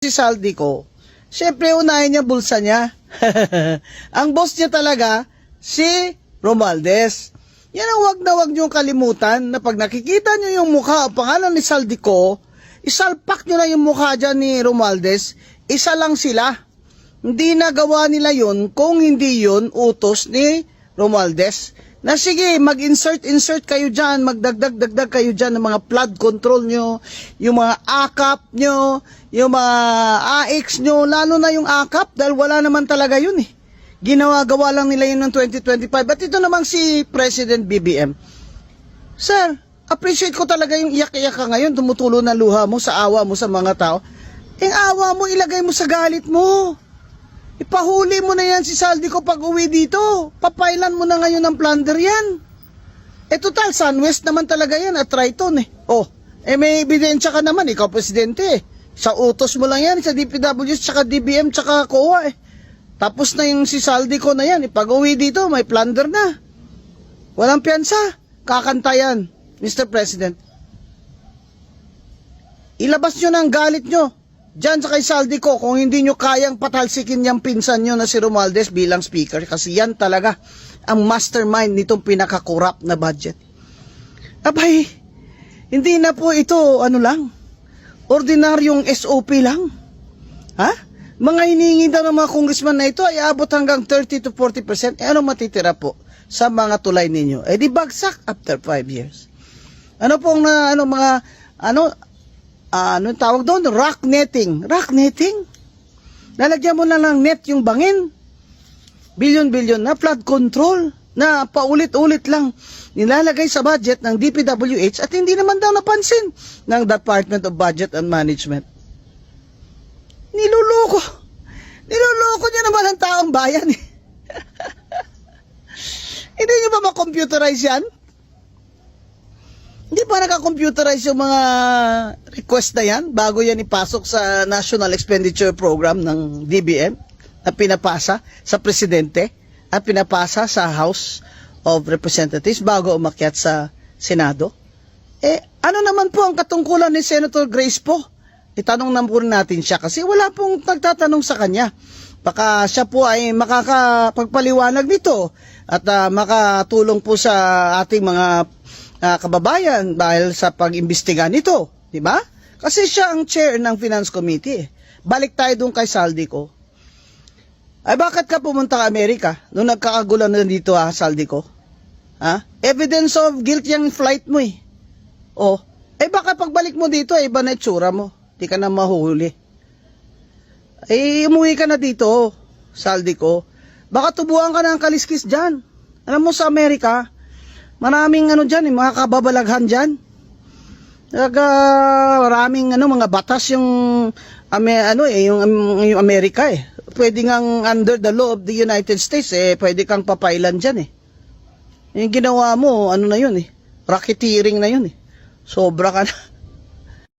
Si Saldi ko, syempre unahin niya bulsa niya. Ang boss niya talaga, si Romualdez. Yan ang wag na wag niyong kalimutan na pag nakikita niyo yung mukha o pangalan ni Saldi ko, isalpak niyo na yung mukha dyan ni Romualdez, isa lang sila. Hindi nagawa nila yun kung hindi yun utos ni Romualdez. Na sige, mag-insert kayo dyan, magdagdag kayo dyan ng mga flood control nyo, yung mga AKAP nyo, yung mga AX nyo, lalo na yung AKAP, dahil wala naman talaga yun eh. Ginawa-gawa lang nila yun ng 2025. At ito namang si President BBM. Sir, appreciate ko talaga yung iyak-iyak ka ngayon, tumutulo na luha mo sa awa mo sa mga tao. Yung awa mo, ilagay mo sa galit mo. Ipahuli mo na yan si Saldi ko pag uwi dito. Papailan mo na ngayon ng plunder yan. Total, Sunwest naman talaga yan at Triton eh. May ebidensya ka naman, ikaw presidente eh. Sa utos mo lang yan, sa DPWS, tsaka DBM, tsaka COA eh. Tapos na yung si Saldi ko na yan, pag uwi dito, may plunder na. Walang piyansa. Kakanta yan, Mr. President. Ilabas nyo na ang galit nyo. Diyan sa kay Saldi ko, kung hindi nyo kayang patalsikin yung pinsan nyo na si Romualdez bilang speaker, kasi yan talaga ang mastermind nitong pinaka-corrupt na budget. Abay, hindi na po ito, ordinaryong SOP lang. Mga hinihingi daw ng mga congressman na ito ay abot hanggang 30 to 40%. Ano matitira po sa mga tulay ninyo? Di bagsak after 5 years. Ano pong anong tawag doon? Rock netting. Rock netting? Lalagyan mo na lang net yung bangin. Bilyon-bilyon na flood control na paulit-ulit lang nilalagay sa budget ng DPWH at hindi naman daw napansin ng Department of Budget and Management. Niluloko. Niluloko niya naman ang taong bayan. Hindi niyo ba ma-computerize yan? Hindi pa naka-computerize yung mga request na yan bago yan ipasok sa National Expenditure Program ng DBM na pinapasa sa Presidente at pinapasa sa House of Representatives bago umakyat sa Senado? Ano naman po ang katungkulan ni Senator Grace po? Itanong na po natin siya kasi wala pong nagtatanong sa kanya. Baka siya po ay makakapagpaliwanag nito at makatulong po sa ating mga kababayan dahil sa pag-imbestiga nito, di ba? Kasi siya ang chair ng Finance Committee. Balik tayo dun kay Saldi ko. Ay bakit ka pumunta ka Amerika nung nagkakagulan na dito Saldi ko? Evidence of guilt yung flight mo eh. Baka pagbalik mo dito iba na itsura mo. Di ka na mahuli. Umuwi ka na dito, Saldi ko. Baka tubuhan ka na ang kaliskis dyan. Alam mo sa Amerika, maraming dyan, mga kababalaghan dyan. Maraming mga batas yung yung Amerika eh. Pwede ngang under the law of the United States pwede kang papailan dyan eh. Yung ginawa mo, na yun eh. Racketeering na yun eh. Sobra ka na.